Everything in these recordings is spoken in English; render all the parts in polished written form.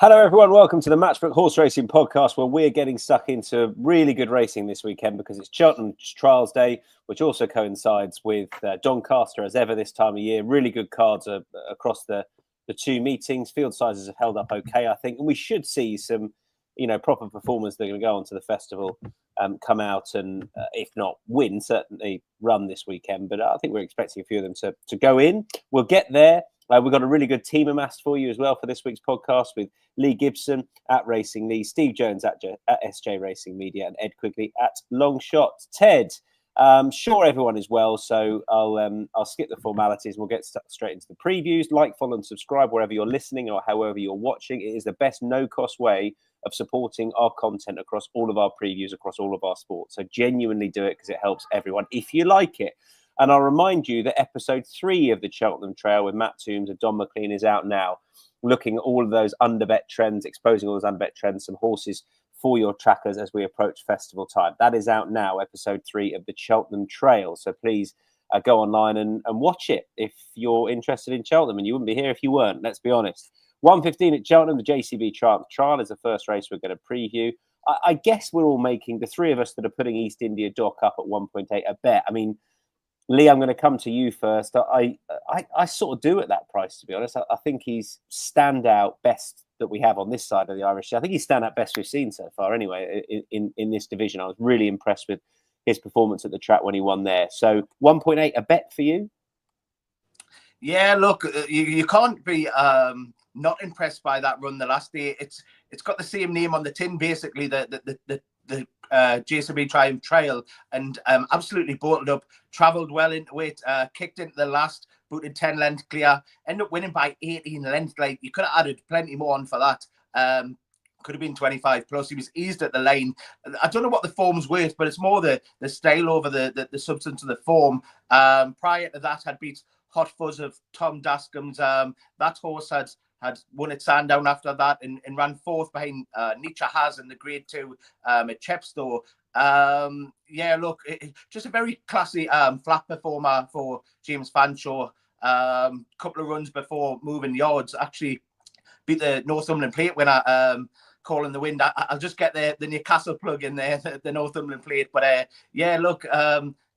Hello, everyone. Welcome to the Matchbook Horse Racing Podcast, where we're getting stuck into really good racing this weekend because it's Cheltenham Trials Day, which also coincides with Doncaster, as ever, this time of year. Really good cards across the two meetings. Field sizes have held up okay, I think, and we should see some, proper performers that are going to go on to the festival come out and, if not win, certainly run this weekend. But I think we're expecting a few of them to go in. We'll get there. We've got a really good team amassed for you as well for this week's podcast with Lee Gibson at Racing Lee, Steve Jones at SJ Racing Media, and Ed Quigley at Longshot. Ted, sure everyone is well, so I'll skip the formalities and we'll get straight into the previews. Like, follow, and subscribe wherever you're listening or however you're watching. It is the best no-cost way of supporting our content across all of our previews, across all of our sports. So genuinely do it because it helps everyone if you like it. And I'll remind you that episode 3 of the Cheltenham Trail with Matt Toombs and Don McLean is out now, looking at all of those underbet trends, exposing all those underbet trends, some horses for your trackers as we approach festival time. That is out now, episode 3 of the Cheltenham Trail. So please go online and watch it if you're interested in Cheltenham, and you wouldn't be here if you weren't, let's be honest. 1:15 at Cheltenham, the JCB Trial is the first race we're going to preview. I guess we're all making, the three of us that are putting East India Dock up at 1.8 a bet. I mean, Lee, I'm going to come to you first. I sort of do at that price, to be honest. I think he's standout best that we have on this side of the Irish. I think he's standout best we've seen so far anyway in this division. I was really impressed with his performance at the track when he won there. So 1.8 a bet for you? Yeah, look, you can't be not impressed by that run the last day. It's got the same name on the tin, basically, the JCB Triumph Trail, and absolutely bolted up, travelled well into it, kicked into the last, booted 10 lengths clear, ended up winning by 18 lengths. Like, you could have added plenty more on for that. Could have been 25 plus. He was eased at the line. I don't know what the form's worth, but it's more the style over the substance of the form. Prior to that, had beat Hot Fuzz of Tom Dascombe's. That horse had won at Sandown after that and ran fourth behind Nietzsche Has in the Grade 2 at Chepstow. Yeah, look, just a very classy flat performer for James Fanshawe. Couple of runs before moving yards, actually beat the Northumberland Plate winner, Calling the Wind. I'll just get the Newcastle plug in there, the Northumberland Plate. But yeah, look,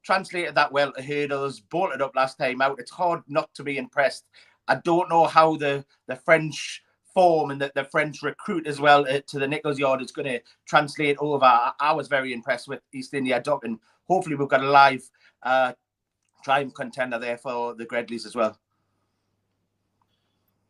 translated that well to hurdles, bolted up last time out. It's hard not to be impressed. I don't know how the French form and the French recruit as well to the Nichols Yard is going to translate over. I was very impressed with East India Dock, and hopefully we've got a live Triumph contender there for the Gredleys as well.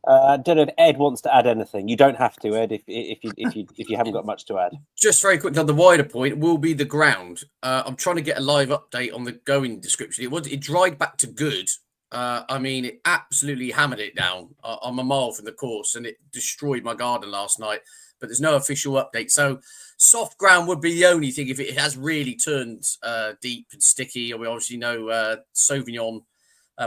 I don't know if Ed wants to add anything. You don't have to, Ed, if you haven't got much to add. Just very quickly on the wider point, will be the ground. I'm trying to get a live update on the going description. It dried back to good. I mean, it absolutely hammered it down. I'm a mile from the course, and it destroyed my garden last night. But there's no official update. So soft ground would be the only thing if it has really turned deep and sticky. We obviously know Sauvignon,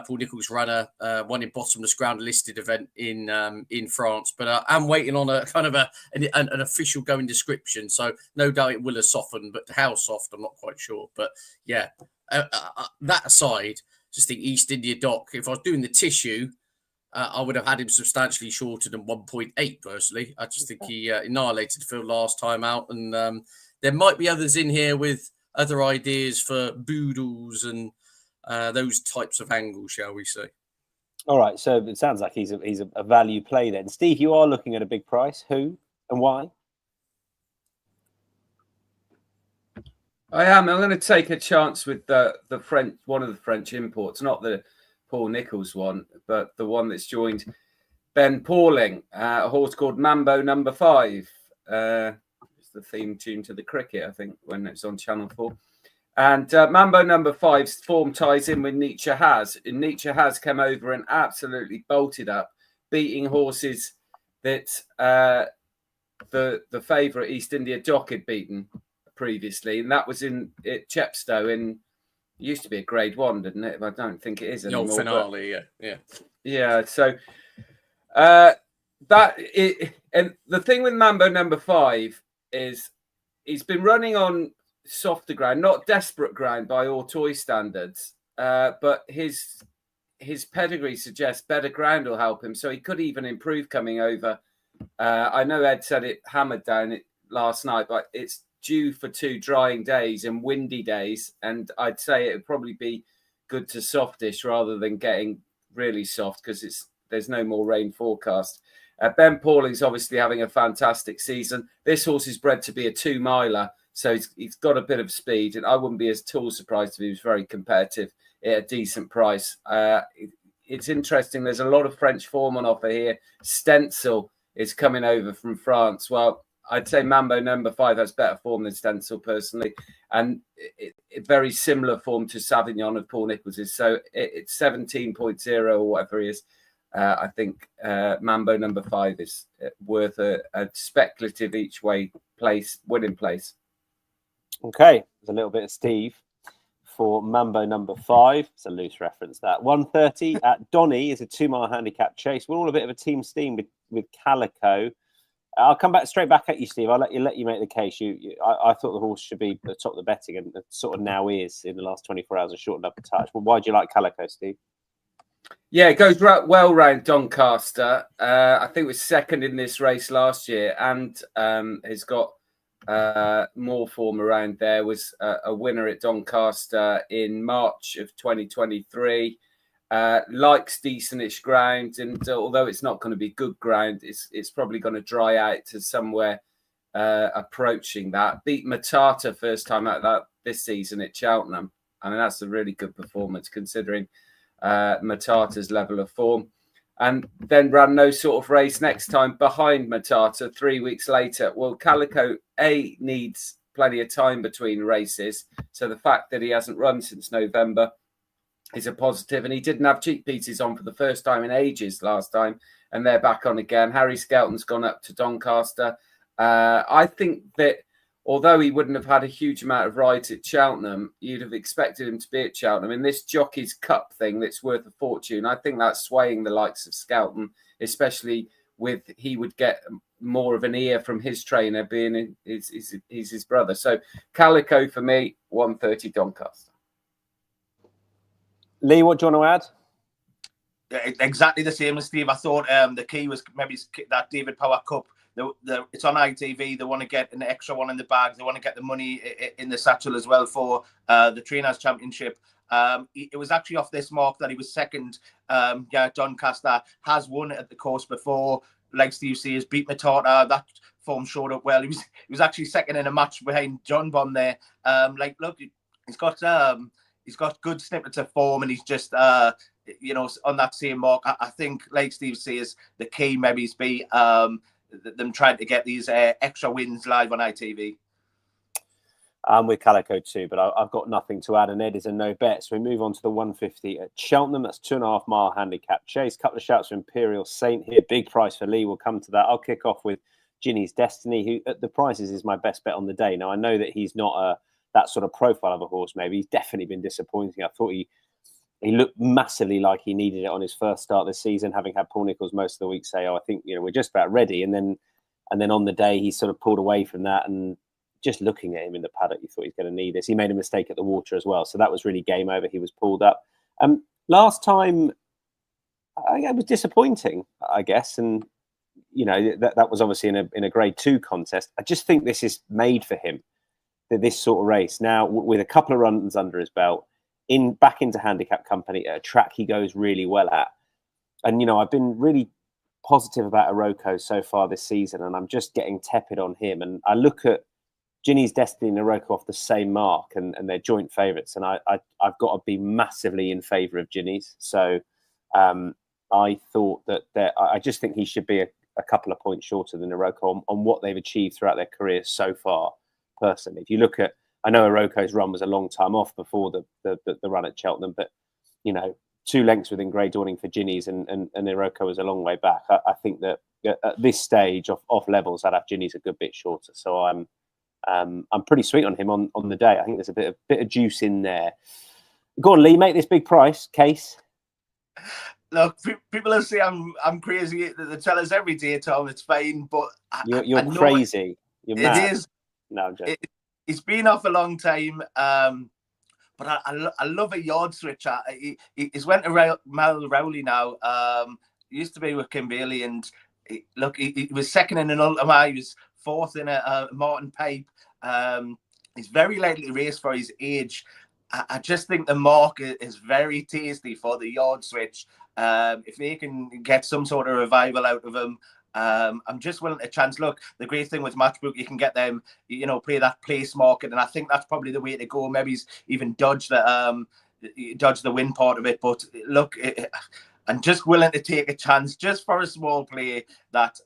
Paul Nicholls' runner, won in bottomless ground listed event in France. But I'm waiting on a kind of an official going description. So no doubt it will have softened, but how soft, I'm not quite sure. But yeah, that aside, just think East India Dock, if I was doing the tissue, I would have had him substantially shorter than 1.8 personally. I just think he annihilated Phil last time out. And there might be others in here with other ideas for boodles and those types of angles, shall we say. All right, so it sounds like he's a value play then. Steve, you are looking at a big price. Who and why? I am. I'm going to take a chance with the French, one of the French imports, not the Paul Nicholls one, but the one that's joined Ben Pauling, a horse called Mambo Number 5. It's the theme tune to the cricket, I think, when it's on Channel 4. And Mambo Number 5's form ties in with Nietzsche Has. And Nietzsche Has come over and absolutely bolted up, beating horses that the favourite East India Dock had beaten previously, and that was at Chepstow. In used to be a Grade 1, didn't it? I don't think it is anymore. No finale, yeah. So and the thing with Mambo Number 5 is he's been running on softer ground, not desperate ground by all toy standards, but his pedigree suggests better ground will help him. So he could even improve coming over I know Ed said it hammered down it last night, but it's due for 2 drying days and windy days, and I'd say it would probably be good to softish rather than getting really soft because there's no more rain forecast. Ben Pauling's obviously having a fantastic season. This horse is bred to be a 2-miler, so he's got a bit of speed, and I wouldn't be at all surprised if he was very competitive at a decent price. It's interesting. There's a lot of French form on offer here. Stencil is coming over from France. Well, I'd say Mambo number 5 has better form than Stencil personally, and very similar form to Savignon of Paul Nichols's. So it's 17.0 or whatever he is. I think Mambo number 5 is worth a speculative each way winning place. Okay, there's a little bit of Steve for Mambo number 5. It's a loose reference, that. 130 at Donny is a 2-mile handicap chase. We're all a bit of a team steam with Calico. I'll come straight back at you, Steve. I'll let you make the case. I thought the horse should be atop the betting, and it sort of now is in the last 24 hours. Has shortened up a touch. Well, why do you like Calico, Steve? Yeah, it goes well round Doncaster. I think it was second in this race last year, and has got more form around there. Was a winner at Doncaster in March of 2023. Likes decentish ground, and although it's not going to be good ground, it's probably going to dry out to somewhere approaching that. Beat Matata first time out of that this season at Cheltenham. I mean, that's a really good performance considering Matata's level of form. And then ran no sort of race next time behind Matata 3 weeks later. Well, Calico needs plenty of time between races, so the fact that he hasn't run since November is a positive, and he didn't have cheek pieces on for the first time in ages last time, and they're back on again. Harry Skelton's gone up to Doncaster. I think that although he wouldn't have had a huge amount of rides at Cheltenham, you'd have expected him to be at Cheltenham. In this Jockey's Cup thing that's worth a fortune, I think that's swaying the likes of Skelton, especially with he would get more of an ear from his trainer being he's his brother. So Calico for me, 130 Doncaster. Lee, what do you want to add? Exactly the same as Steve. I thought the key was maybe that David Power Cup. It's on ITV. They want to get an extra one in the bag. They want to get the money in the satchel as well for the Trainers' Championship. It was actually off this mark that he was second. Doncaster has won at the course before. Like Steve says, beat Matata. That form showed up well. He was actually second in a match behind John Bon there. Look, he's got good snippets of form, and he's just on that same mark. I think, like Steve says, the key maybe is be them trying to get these extra wins live on ITV. I'm with Calico too, but I've got nothing to add, and Ed is a no bet. So we move on to the 150 at Cheltenham. That's 2.5 mile handicap chase. Couple of shouts for Imperial Saint here. Big price for Lee. We'll come to that. I'll kick off with Ginny's Destiny, who at the prices is my best bet on the day. Now, I know that he's not that sort of profile of a horse. Maybe he's definitely been disappointing. I thought he looked massively like he needed it on his first start this season, having had Paul Nicholls most of the week say, I think we're just about ready. And then on the day, he sort of pulled away from that, and just looking at him in the paddock, you thought he's going to need this. He made a mistake at the water as well. So that was really game over. He was pulled up. Last time, it was disappointing, I guess. And, that was obviously in a grade 2 contest. I just think this is made for him, this sort of race. Now, with a couple of runs under his belt, back into handicap company at a track he goes really well at. And, I've been really positive about Iroko so far this season, and I'm just getting tepid on him. And I look at Ginny's Destiny and Iroko off the same mark, and they're joint favourites. And I've got to be massively in favour of Ginny's. So I thought that I just think he should be a couple of points shorter than Iroko on what they've achieved throughout their careers so far, personally. If you look at, I know Iroko's run was a long time off before the run at Cheltenham, but 2 lengths within Grey Dawning for Ginny's and Iroko was a long way back. I think that at this stage off levels, I'd have Ginny's a good bit shorter. So I'm pretty sweet on him on the day. I think there's a bit of juice in there. Go on, Lee, make this big price case. Look, people will say I'm crazy. They tell us every day, Tom. It's fine, but you're crazy. You're mad. It is. No, I'm joking. It's been off a long time, but I love a yard switcher. He's went to Mal Rowley now. He used to be with Kim Bailey, and he was second in an Ultima. He was fourth in a Martin Pipe. He's very lightly raced for his age. I just think the mark is very tasty for the yard switch. If they can get some sort of revival out of him, I'm just willing to chance. Look, the great thing with Matchbook, you can get them, play that place market, and I think that's probably the way to go. Maybe he's even dodge the win part of it. But look, I'm just willing to take a chance just for a small play that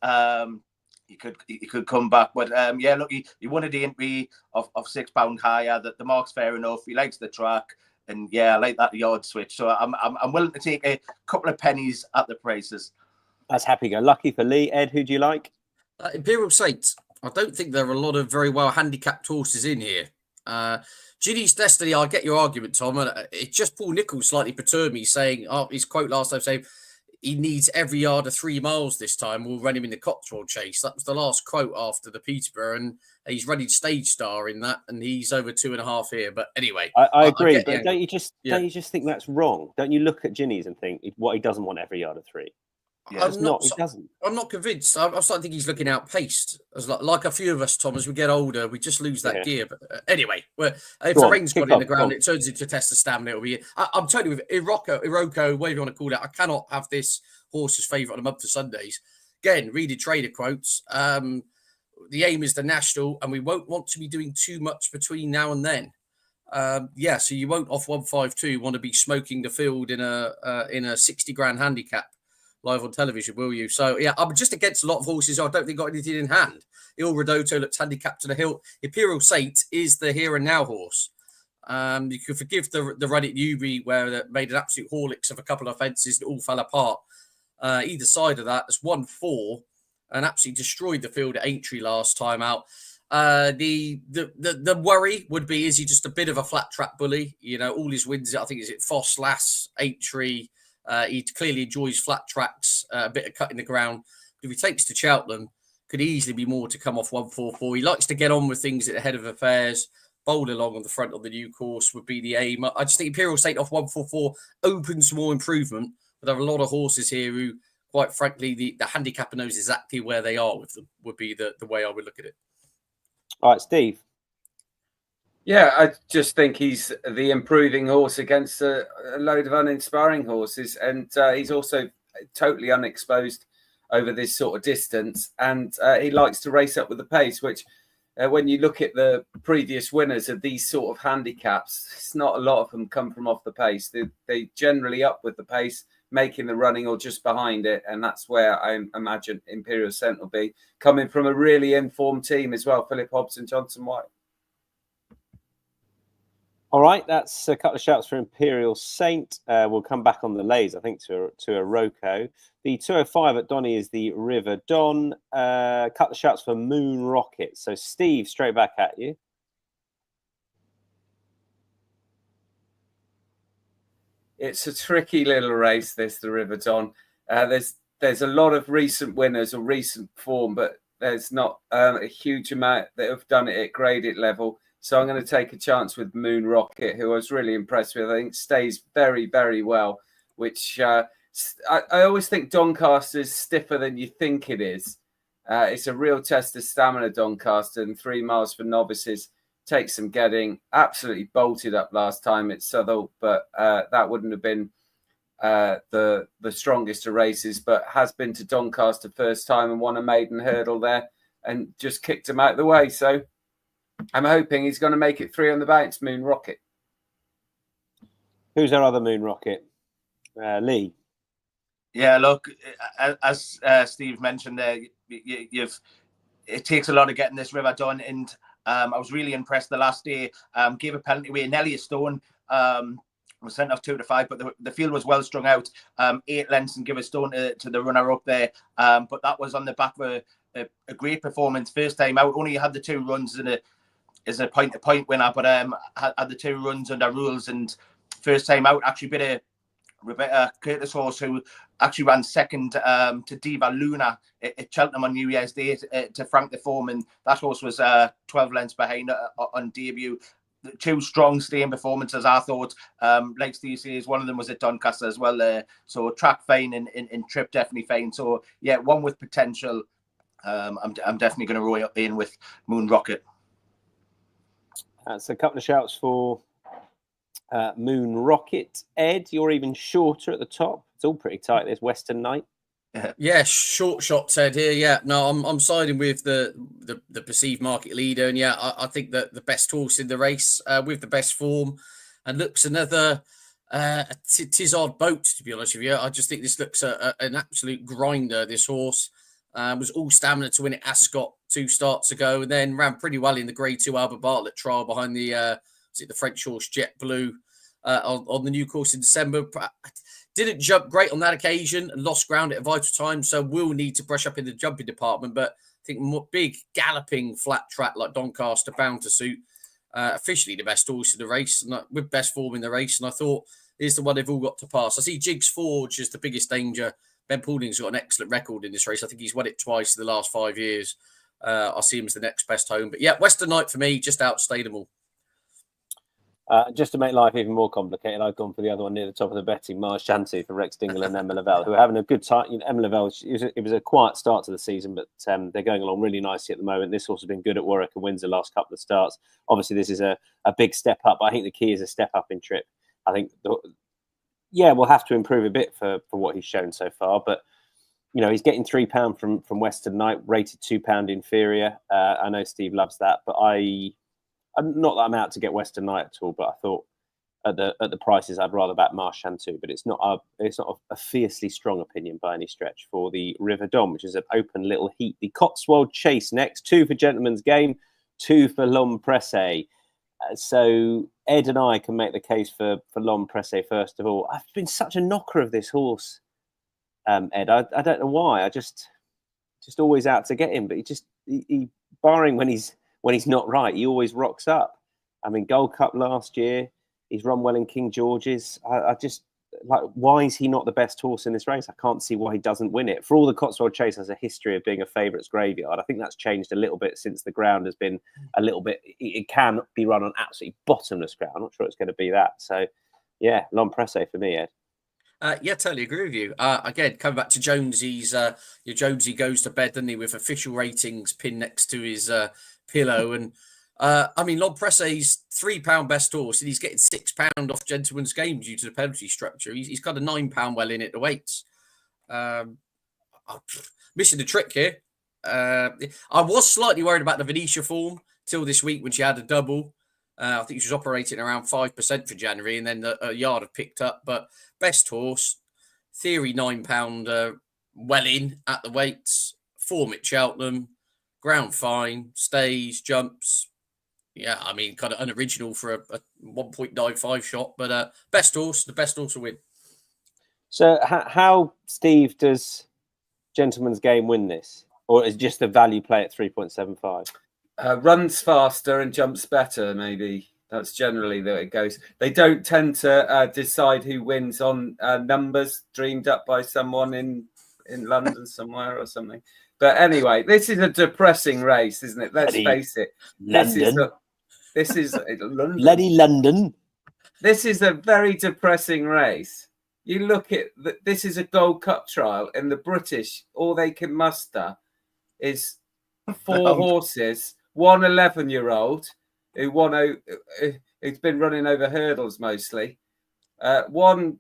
he could come back. But yeah, look, he wanted the entry of £6 higher. That the mark's fair enough. He likes the track, and yeah, I like that yard switch. So I'm willing to take a couple of pennies at the prices. That's happy-go-lucky for Lee. Ed, who do you like? Imperial Saints. I don't think there are a lot of very well handicapped horses in here. Ginny's Destiny, I get your argument, Tom. And it's just Paul Nicholls slightly perturbed me, saying, his quote last time saying, he needs every yard of 3 miles this time. We'll run him in the Cotswold Chase. That was the last quote after the Peterborough, and he's running Stage Star in that, and he's over 2.5 here. But anyway, I agree. But don't you just think that's wrong? Don't you look at Ginny's and think what he doesn't want every yard of 3? Yeah, he doesn't. I'm not convinced. I'm starting to think he's looking outpaced. As like a few of us, Tom, as we get older, we just lose that gear. But anyway, if the rain's got in the ground, it turns into test of stamina. It'll be. I'm totally with Iroko, whatever you want to call it. I cannot have this horse's favourite on a month for Sundays. Again, reading trader quotes. The aim is the national, and we won't want to be doing too much between now and then. So you won't off 152 want to be smoking the field in a 60 grand handicap live on television, will you? So, yeah, I'm just against a lot of horses I don't think got anything in hand. Il Redoto looks handicapped to the hilt. Imperial Saint is the here and now horse. You can forgive the run at Newbury where they made an absolute horlicks of a couple of fences and all fell apart. Either side of that, it's 1-4 and absolutely destroyed the field at Aintree last time out. The worry would be, is he just a bit of a flat track bully? All his wins, I think, is it Foss, Lass, Aintree. He clearly enjoys flat tracks, a bit of cut in the ground. If he takes to Cheltenham, could easily be more to come off 144. He likes to get on with things at the head of affairs. Bowl along on the front of the new course would be the aim. I just think Imperial Saint off 144 opens more improvement. But there are a lot of horses here who, quite frankly, the handicapper knows exactly where they are with them, would be the way I would look at it. All right, Steve. Yeah, I just think he's the improving horse against a load of uninspiring horses. And he's also totally unexposed over this sort of distance. And he likes to race up with the pace, which when you look at the previous winners of these sort of handicaps, it's not a lot of them come from off the pace. They generally up with the pace, making the running or just behind it. And that's where I imagine Imperial Saint will be, coming from a really informed team as well. Philip Hobson, Johnson White. All right, that's a couple of shouts for Imperial Saint. We'll come back on the lays, I think, to Iroko. The 205 at Donny is the River Don. Couple of shouts for Moon Rocket. So, Steve, straight back at you. It's a tricky little race, the River Don. There's a lot of recent winners or recent form, but there's not a huge amount that have done it at graded level. So I'm going to take a chance with Moon Rocket, who I was really impressed with. I think stays very, very well, which I always think Doncaster is stiffer than you think it is. It's a real test of stamina, Doncaster, and 3 miles for novices takes some getting. Absolutely bolted up last time at Southall, but that wouldn't have been the strongest of races, but has been to Doncaster first time and won a maiden hurdle there and just kicked him out of the way. So I'm hoping he's going to make it 3 on the bounce, Moon Rocket. Who's our other Moon Rocket? Lee. Yeah, look, as Steve mentioned there, it takes a lot of getting this River done. And I was really impressed the last day. Gave a penalty away. Nelly Stone was sent off 2 to 5, but the field was well strung out. 8 lengths and give a stone to the runner up there. But that was on the back of a great performance. First time out, only had the 2 runs as a point-to-point winner, but had the 2 runs under rules, and first time out actually bit a Rebecca Curtis horse who actually ran second to Diva Luna at Cheltenham on New Year's Day to Frank the Form, and that horse was 12 lengths behind on debut. two strong staying performances, I thought. Like Steve says, one of them was at Doncaster as well there. So track fine and trip definitely fine. So yeah, one with potential. I'm definitely going to roll in with Moon Rocket. So a couple of shouts for Moon Rocket. Ed, you're even shorter at the top. It's all pretty tight. There's Western Knight. Yeah, short shot Ted here. Yeah, no, I'm siding with the perceived market leader, and yeah, I think that the best horse in the race with the best form, and looks another Tizard boat. To be honest with you, I just think this looks an absolute grinder. This horse was all stamina to win at Ascot 2 starts ago, and then ran pretty well in the Grade 2 Albert Bartlett trial behind the French horse Jet Blue on the new course in December. Didn't jump great on that occasion and lost ground at a vital time, so will need to brush up in the jumping department. But I think more big galloping flat track like Doncaster bound to suit. Officially the best horse in the race, and with best form in the race. And I thought is the one they've all got to pass. I see Jigs Forge as the biggest danger. Ben Paulding's got an excellent record in this race. I think he's won it twice in the last 5 years. I see him as the next best home. But yeah, Western Knight for me just outstayed them all. Just to make life even more complicated, I've gone for the other one near the top of the betting, Mars Shanty for Rex Dingle and Emma Lavelle, who are having a good time. You know, Emma Lavelle, it was a quiet start to the season, but they're going along really nicely at the moment. This horse has been good at Warwick and Windsor last couple of starts. Obviously, this is a big step up. I think the key is a step up in trip. I think, we'll have to improve a bit for what he's shown so far, but you know, he's getting £3 from Western Knight, rated £2 inferior. I know Steve loves that, but I'm not that I'm out to get Western Knight at all, but I thought at the prices I'd rather back Mars Shanty. But it's not a fiercely strong opinion by any stretch for the River Don, which is an open little heat. The Cotswold Chase next, 2 for Gentleman's Game, 2 for L'Homme Pressé. So Ed and I can make the case for L'Homme Pressé first of all. I've been such a knocker of this horse, Ed. I don't know why. I just always out to get him, but he barring when he's not right, he always rocks up. I mean, Gold Cup last year, he's run well in King George's. I just like, why is he not the best horse in this race? I can't see why he doesn't win it. For all the Cotswold Chase has a history of being a favourites graveyard. I think that's changed a little bit since the ground has been a little bit. It can be run on absolutely bottomless ground. I'm not sure it's going to be that. So, yeah, L'Homme Pressé for me, Ed. Yeah, totally agree with you. Again, coming back to Jonesy's, your Jonesy goes to bed, doesn't he, with official ratings pinned next to his pillow. And I mean, L'Homme Pressé's £3 best horse, and he's getting £6 off Gentleman's Game due to the penalty structure. He's got a £9 well in at the weights. Missing the trick here. I was slightly worried about the Venetia form till this week when she had a double. I think she was operating around 5% for January, and then a yard have picked up. But best horse, theory £9 well in at the weights, form at Cheltenham, ground fine, stays, jumps. Yeah, I mean, kind of unoriginal for a 1.95 shot, but best horse, the best horse will win. So how, Steve, does Gentleman's Game win this? Or is it just a value play at 3.75? Runs faster and jumps better, maybe. That's generally the way it goes. They don't tend to decide who wins on numbers dreamed up by someone in London somewhere or something. But anyway, this is a depressing race, isn't it? Let's face it. London. This is London. Bloody London. This is a very depressing race. You look at this is a Gold Cup trial, and the British, all they can muster is 4 horses, one 11-year-old who's been running over hurdles mostly, one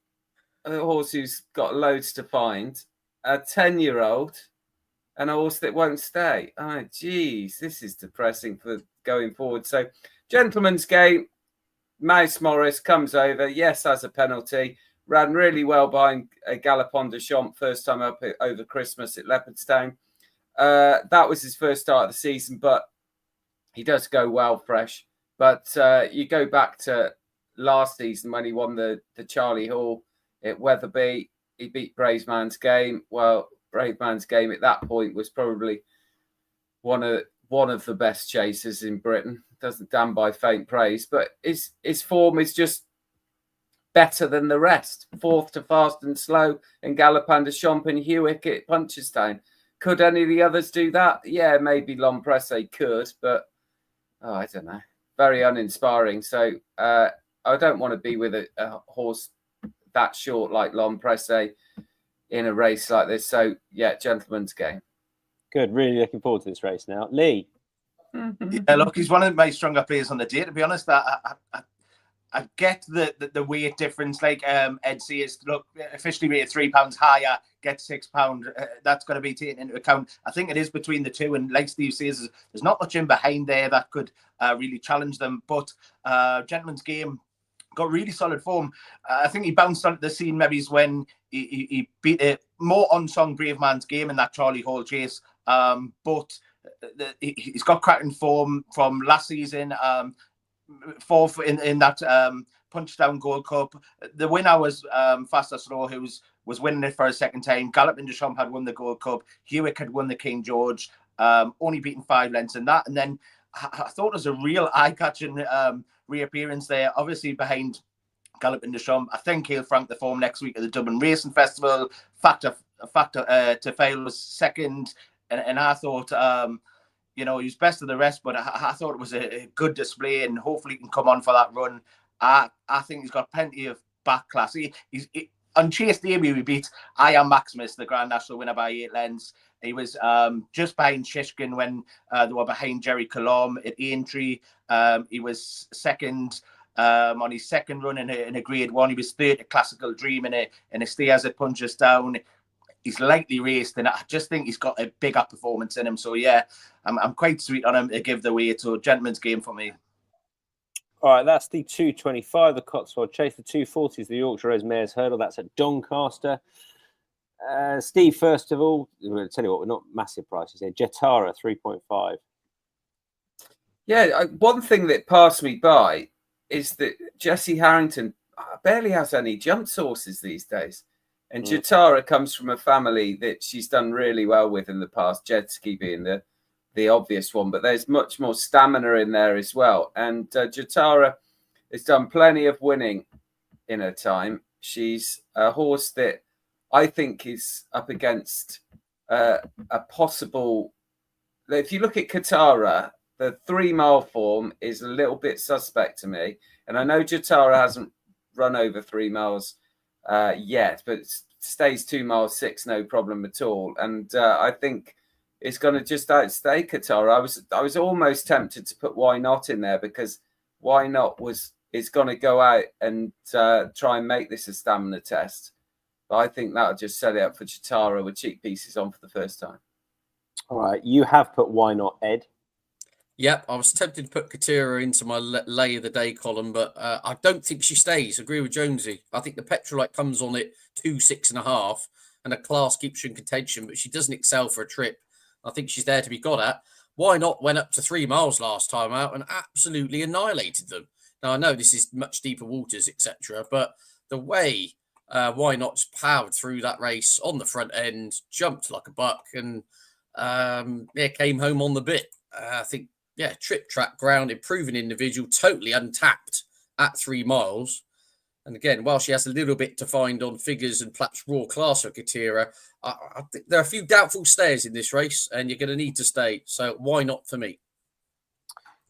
horse who's got loads to find, a 10-year-old, and a horse that won't stay. Oh, geez, this is depressing for going forward. So, Gentleman's Game, Mouse Morris comes over, yes, has a penalty, ran really well behind Galopin de Champs first time up over Christmas at Leopardstown. That was his first start of the season, but he does go well fresh. But you go back to last season when he won the Charlie Hall at Wetherby, he beat Braveman's Game. Well, Braveman's Game at that point was probably one of the best chasers in Britain. Doesn't damn by faint praise, but his form is just better than the rest. 4th to Fast and Slow and Galopin de Champs and Hewick at Punchestown. Could any of the others do that? Yeah, maybe L'Homme Pressé could, but I don't know. very uninspiring. So I don't want to be with a horse that short like L'Homme Pressé in a race like this. So yeah, gentleman's game. Good. Really looking forward to this race now. Lee. Yeah, look, he's one of my stronger players on the day. To be honest, I get the weight difference. Like Ed says, look, officially rated £3 higher, get £6. That's got to be taken into account. I think it is between the two, and like Steve says, there's not much in behind there that could really challenge them. But Gentleman's Game got really solid form. I think he bounced onto the scene maybe when he beat a more unsung Brave Man's Game in that Charlie Hall chase. But he's got cracking form from last season. Fourth in that Punchdown Gold Cup. The winner was Faster Slow, who was winning it for a second time. Galloping Deschamps had won the Gold Cup. Hewitt had won the King George, only beaten 5 lengths in that. And then I thought it was a real eye-catching reappearance there, obviously behind Galloping Deschamps. I think he'll frank the form next week at the Dublin Racing Festival. Factor to Fail was second. And I thought... he was best of the rest, but I thought it was a good display, and hopefully he can come on for that run. I think he's got plenty of back class. He's on Chase Debut, he beat I Am Maximus, the Grand National winner, by 8 lengths. He was just behind Shishkin when they were behind Jerry Colomb at Aintree. He was second on his second run in a Grade 1. He was third at Classical Dream in a Stairs at Punchestown. He's lightly raced, and I just think he's got a bigger performance in him. So yeah, I'm quite sweet on him to give the weight. So Gentleman's Game for me. All right, that's the 225, the Cotswold Chase. The 240 is the Yorkshire Rose Mares Hurdle. That's at Doncaster. Steve, first of all, we'll tell you what, we're not massive prices here. Jetara, 3.5. Yeah, one thing that passed me by is that Jessie Harrington barely has any jump sources these days. And Jetara comes from a family that she's done really well with in the past, Jetski being the obvious one, but there's much more stamina in there as well. And Jetara has done plenty of winning in her time. She's a horse that I think is up against a possible... If you look at Katara, the 3 mile form is a little bit suspect to me. And I know Jetara hasn't run over 3 miles yet, but it stays 2 miles 6, no problem at all. And I think it's going to just outstay Katara. I was almost tempted to put Why Not in there, because Why Not is going to go out and try and make this a stamina test. But I think that'll just set it up for Jetara with cheek pieces on for the first time. All right, you have put Why Not, Ed? Yep, I was tempted to put Katira into my lay of the day column, but I don't think she stays. Agree with Jonesy. I think the Petrolite comes on at 2.6.5, and a class keeps her in contention, but she doesn't excel for a trip. I think she's there to be got at. Why Not went up to 3 miles last time out and absolutely annihilated them. Now, I know this is much deeper waters, etc., but the way Why Not's powered through that race on the front end, jumped like a buck, and came home on the bit. I think, trip, track, ground, improving individual, totally untapped at 3 miles. And again, while she has a little bit to find on figures and perhaps raw class for Katira, I think there are a few doubtful stayers in this race, and you're going to need to stay. So Why Not for me?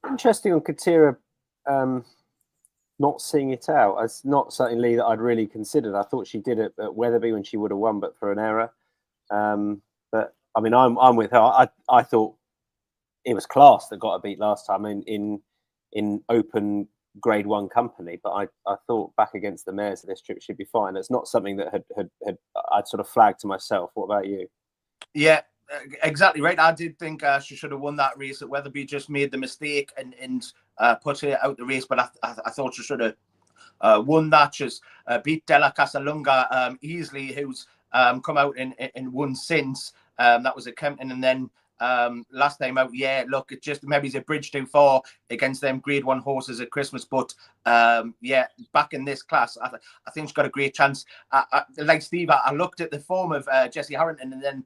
Interesting on Katira not seeing it out. It's not something, Lee, that I'd really considered. I thought she did it at Wetherby when she would have won, but for an error. But I mean, I'm with her. I thought it was class that got a beat last time in open Grade 1 company, but I thought back against the mares of this trip should be fine. It's not something that had I'd sort of flagged to myself. What about you? Yeah, exactly right. I did think she should have won that race at Wetherby, just made the mistake and put her out the race, but I thought she should have won that. She's beat Della Casalunga easily, who's come out and won since. That was at Kempton, and then last time out, look, it just maybe it's a bridge too far against them Grade 1 horses at Christmas, but back in this class, I think she's got a great chance. Like Steve, I looked at the form of Jessie Harrington, and then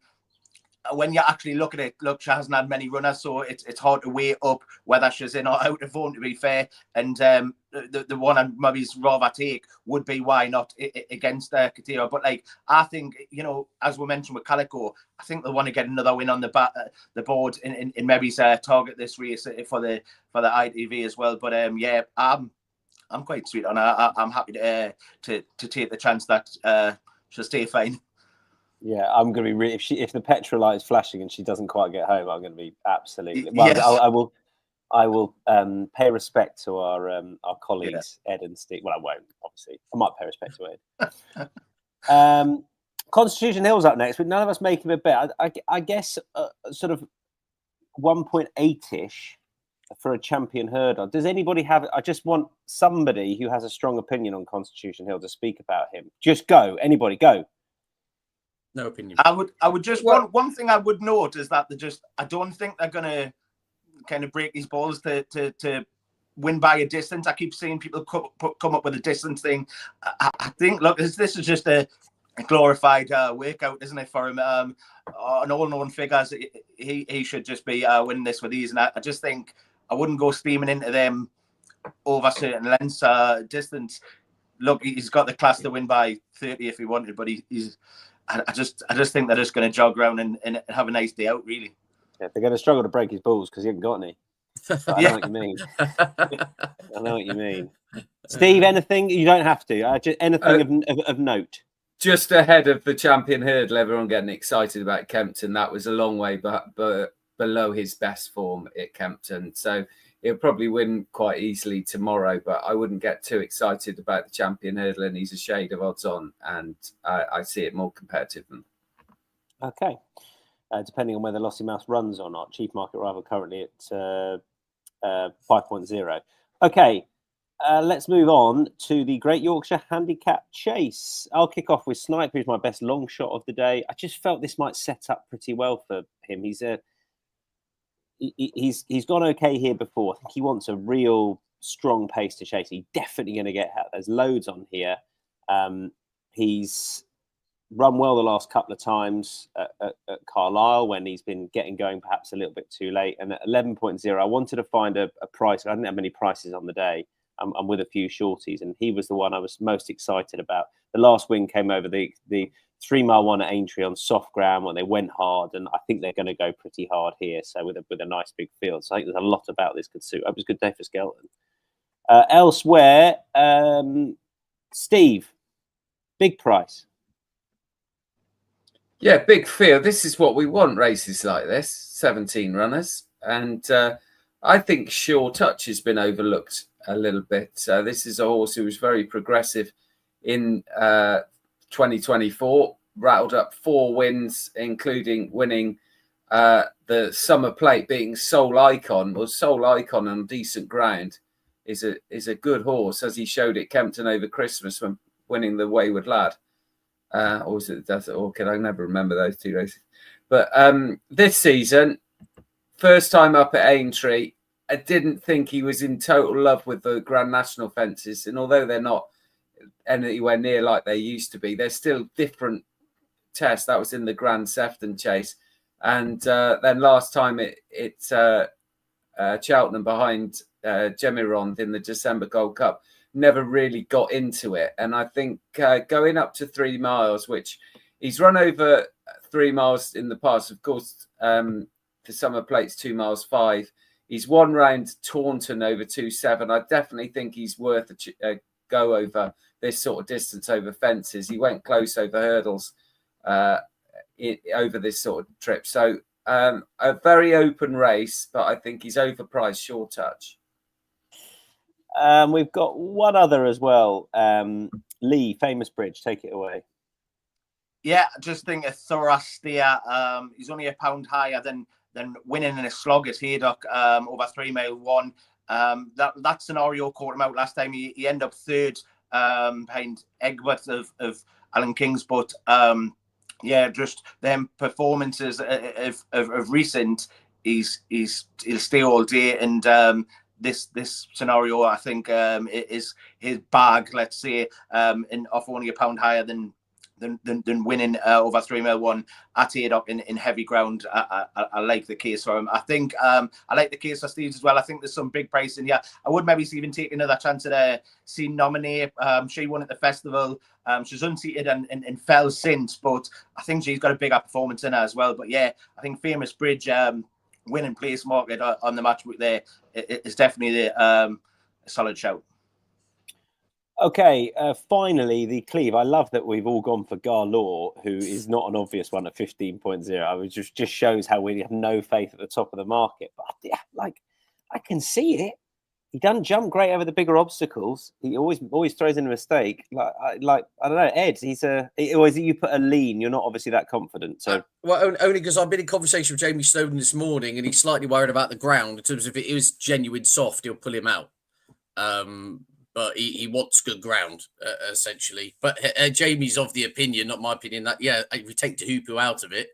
when you actually look at it, look, she hasn't had many runners, so it's hard to weigh up whether she's in or out of form, to be fair. And the one I'd maybe rather take would be Why Not against Katira. But like, I think, you know, as we mentioned with Calico, I think they want to get another win on the board in maybe's target this race for the ITV as well. But yeah, I'm quite sweet on her. I'm happy to take the chance that she'll stay fine. Yeah, I'm going to be really. If the petrol light is flashing and she doesn't quite get home, I'm going to be absolutely. Well, yes. I will pay respect to our colleagues, Ed and Steve. Well, I won't, obviously. I might pay respect to Ed. Constitution Hill's up next, but none of us make him a bet. I guess sort of 1.8-ish for a champion hurdler. Does anybody have? I just want somebody who has a strong opinion on Constitution Hill to speak about him. Just go. Anybody, go. No opinion. I would just one thing I would note is that I don't think they're gonna kind of break these balls to win by a distance. I keep seeing people come up with a distance thing. I think, look, this is just a glorified workout, isn't it, for him? On all known figures, he should just be winning this with ease. And I just think I wouldn't go steaming into them over certain lengths distance. Look, he's got the class to win by 30 if he wanted, but he's. I just think they're just going to jog around and have a nice day out, really. Yeah, they're going to struggle to break his balls because he hasn't got any. I know what you mean. I know what you mean. Steve, anything? You don't have to. Just anything of note. Just ahead of the champion hurdle, everyone getting excited about Kempton. That was a long way but below his best form at Kempton. So he'll probably win quite easily tomorrow, but I wouldn't get too excited about the champion hurdle, and he's a shade of odds on, and I see it more competitive than. Okay. Depending on whether Lossy Mouse runs or not. Chief market rival currently at 5.0. Okay, let's move on to the Great Yorkshire Handicap Chase. I'll kick off with Snipe, who's my best long shot of the day. I just felt this might set up pretty well for him. He's gone okay here before. I think he wants a real strong pace to chase. He's definitely going to get out. There's loads on here. He's run well the last couple of times at Carlisle when he's been getting going perhaps a little bit too late. And at 11.0, I wanted to find a price. I didn't have many prices on the day. I'm with a few shorties, and he was the one I was most excited about. The last win came over the 3-mile one at Aintree on soft ground when they went hard, and I think they're going to go pretty hard here. So with a nice big field, so I think there's a lot about this could suit. It was a good day for Skelton. Elsewhere, Steve, big price. Yeah, big field. This is what we want, races like this, 17 runners. And I think Sure Touch has been overlooked a little bit. This is a horse who was very progressive in 2024, rattled up 4 wins, including winning the Summer Plate, beating Soul Icon. Well, Soul Icon on decent ground is a good horse, as he showed at Kempton over Christmas when winning the Wayward Lad. Or was it Desert Orchid? I never remember those two races. But this season, first time up at Aintree, I didn't think he was in total love with the Grand National fences. And although they're not anywhere near like they used to be, they're still different tests. That was in the Grand Sefton Chase. And then last time it's Cheltenham behind Gemirond in the December Gold Cup, never really got into it. And I think going up to 3 miles, which he's run over 3 miles in the past, of course, the Summer Plate's 2 miles 5. He's won round Taunton over 2.7. I definitely think he's worth a go over this sort of distance over fences. He went close over hurdles over this sort of trip. So a very open race, but I think he's overpriced. Sure Touch. We've got one other as well. Lee, Famous Bridge, take it away. Yeah, I just think a thorough steer. He's only £1 higher than winning in a slog at Haydock over 3 mile 1. That scenario caught him out last time. He ended up third behind Egbert of Alan King's, but yeah, just them performances of recent. He'll stay all day, and this scenario, I think, is his bag. Let's say, and off only £1 higher than than winning over 3-1 at Haydock in heavy ground. I like the case for him. I think I like the case for Steve's as well. I think there's some big price in here. I would maybe even take another chance at seeing Nominee. She won at the festival. She's unseated and fell since, but I think she's got a bigger performance in her as well. But yeah, I think Famous Bridge winning place market on the match there is definitely a solid shout. Okay, finally, the Cleve. I love that we've all gone for Garlaw, who is not an obvious one at 15.0. I mean, just shows how we have no faith at the top of the market. But yeah, like, I can see it. He doesn't jump great over the bigger obstacles. He always throws in a mistake. Like I don't know, Ed. Always you put a lean. You're not obviously that confident. So well, only because I've been in conversation with Jamie Snowden this morning, and he's slightly worried about the ground in terms of if it was genuine soft, he'll pull him out. But he wants good ground, essentially. But Jamie's of the opinion, not my opinion, that, yeah, if we take Tehupu out of it,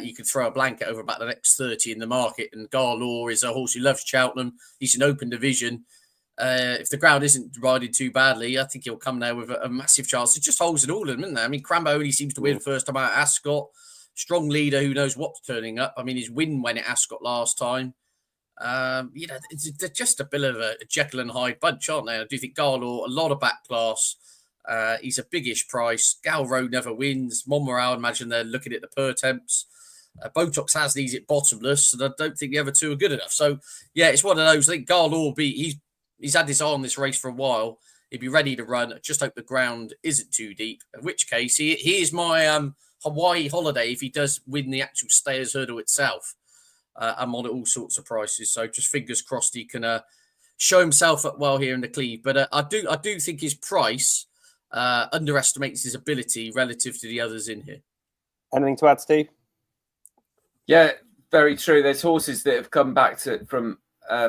you could throw a blanket over about the next 30 in the market. And Garlaw is a horse who loves Cheltenham. He's an open division. If the ground isn't riding too badly, I think he'll come there with a massive chance. It just holds it all in them, isn't there? I mean, Crambo only seems to win first time out at Ascot. Strong leader who knows what's turning up. I mean, his win went at Ascot last time. They're just a bit of a Jekyll and Hyde bunch, aren't they? I do think Garlaw, a lot of back class. He's a biggish price. Galro never wins. Monmoral, I imagine they're looking at the per temps. Botox has these at bottomless, and I don't think the other two are good enough. So, yeah, it's one of those. I think Garlaw will be, he's had his eye on this race for a while. He'd be ready to run. I just hope the ground isn't too deep, in which case he is my Hawaii holiday if he does win the actual Stayers Hurdle itself. I'm on all sorts of prices, so just fingers crossed he can show himself up well here in the Cleve. But I do think his price underestimates his ability relative to the others in here. Anything to add, Steve? Yeah, very true. There's horses that have come back from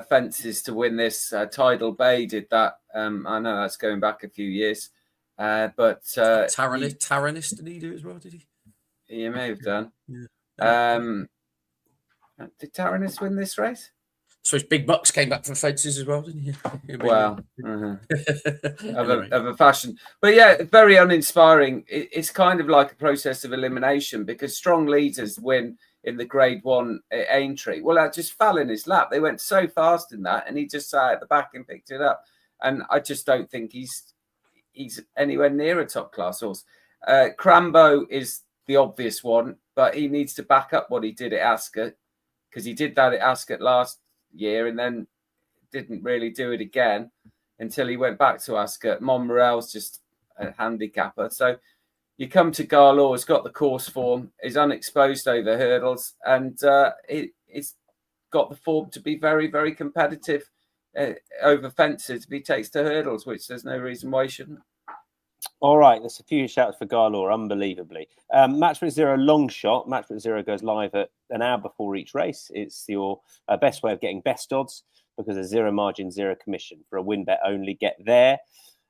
fences to win this. Tidal Bay did that. I know that's going back a few years. But Taranis, did he do it as well? Did he? He may have done. Yeah. Did Taranis win this race? So his Big Bucks came back from fences as well, didn't he? Well, of a fashion. But yeah, very uninspiring. It's kind of like a process of elimination because strong leaders win in the Grade 1 at Aintree. Well, that just fell in his lap. They went so fast in that, and he just sat at the back and picked it up. And I just don't think he's anywhere near a top class horse. Crambo is the obvious one, but he needs to back up what he did at Ascot, because he did that at Ascot last year and then didn't really do it again until he went back to Ascot. Monmorel's just a handicapper. So you come to Garlaw, has got the course form, is unexposed over hurdles, and it's got the form to be very, very competitive over fences if he takes to hurdles, which there's no reason why he shouldn't. All right, there's a few shouts for Garlaw, unbelievably. Matchbook Zero long shot. Matchbook Zero goes live at an hour before each race. It's your best way of getting best odds because there's zero margin, zero commission. For a win bet only, get there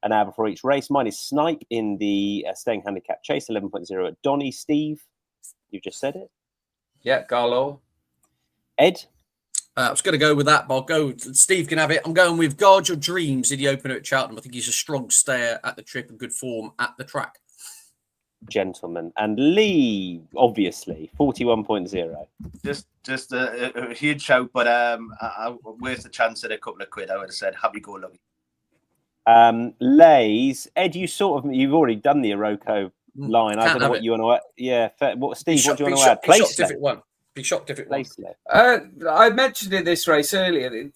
an hour before each race. Mine is Snipe in the Staying Handicap Chase, 11.0 at Donny. Steve, you just said it. Yeah, Garlaw. Ed? I was going to go with that, but I'll go. Steve can have it. I'm going with Guard Your Dreams in the opener at Cheltenham. I think he's a strong stayer at the trip and good form at the track. Gentlemen. And Lee, obviously, 41.0. Just a huge shout, but worth the chance at a couple of quid. I would have said happy go lucky. Lays, Ed, you've already done the Iroko line. I don't know what you want to add. Yeah, Steve, what do you want to add? Place if it won. Be shocked if it was. I mentioned in this race earlier,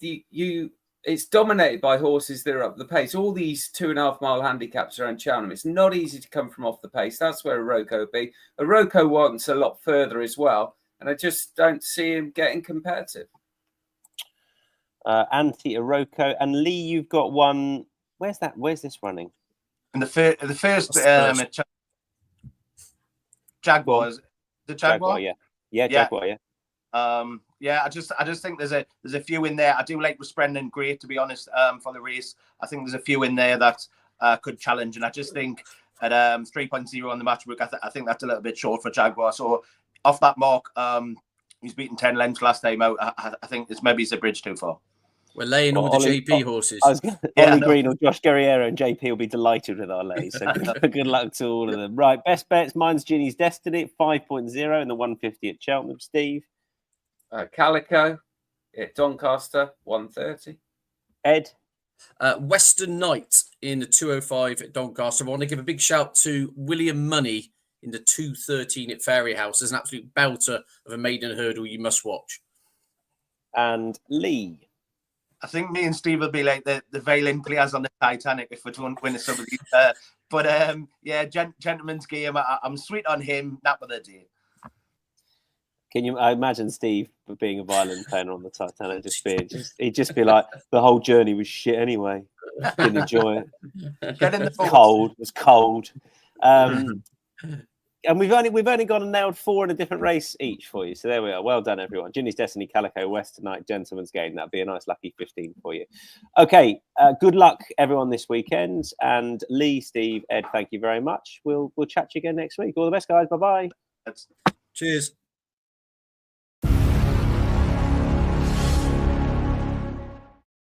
it's dominated by horses that are up the pace. All these 2.5 mile handicaps around Cheltenham. It's not easy to come from off the pace. That's where Iroko would be. Iroko wants a lot further as well, and I just don't see him getting competitive. Anti-Iroko. And Lee, you've got one. Where's that? Where's this running? In the first Jaguars. The Jaguar? Yeah, Jaguar, yeah. I just think there's a few in there. I do like Resplendent Great, to be honest, for the race. I think there's a few in there that could challenge, and I just think at 3.0 on the matchbook, I think that's a little bit short for Jaguar. So off that mark, he's beaten 10 lengths last time out. I think it's a bridge too far. We're laying all the JP horses. I was Ollie Green or Josh Guerriero and JP will be delighted with our lay. So good luck to all of them. Right, best bets. Mine's Ginny's Destiny at 5.0 and the 150 at Cheltenham. Steve? Calico at Doncaster, 130. Ed? Western Knight in the 205 at Doncaster. I want to give a big shout to William Money in the 213 at Fairyhouse. There's an absolute belter of a maiden hurdle you must watch. And Lee? I think me and Steve will be like the Valen players on the Titanic if we don't win some of these. But yeah, gentleman's game. I'm sweet on him. Nap of the day. I imagine Steve being a violin player on the Titanic? He'd just be like, the whole journey was shit anyway. Didn't enjoy it. Get in the cold. It was cold. And we've only gone and nailed 4 in a different race each for you. So there we are. Well done, everyone. Ginny's Destiny, Calico, West tonight, Gentleman's Game. That'd be a nice lucky 15 for you. Okay. Good luck, everyone, this weekend. And Lee, Steve, Ed, thank you very much. We'll chat to you again next week. All the best, guys. Bye-bye. Cheers.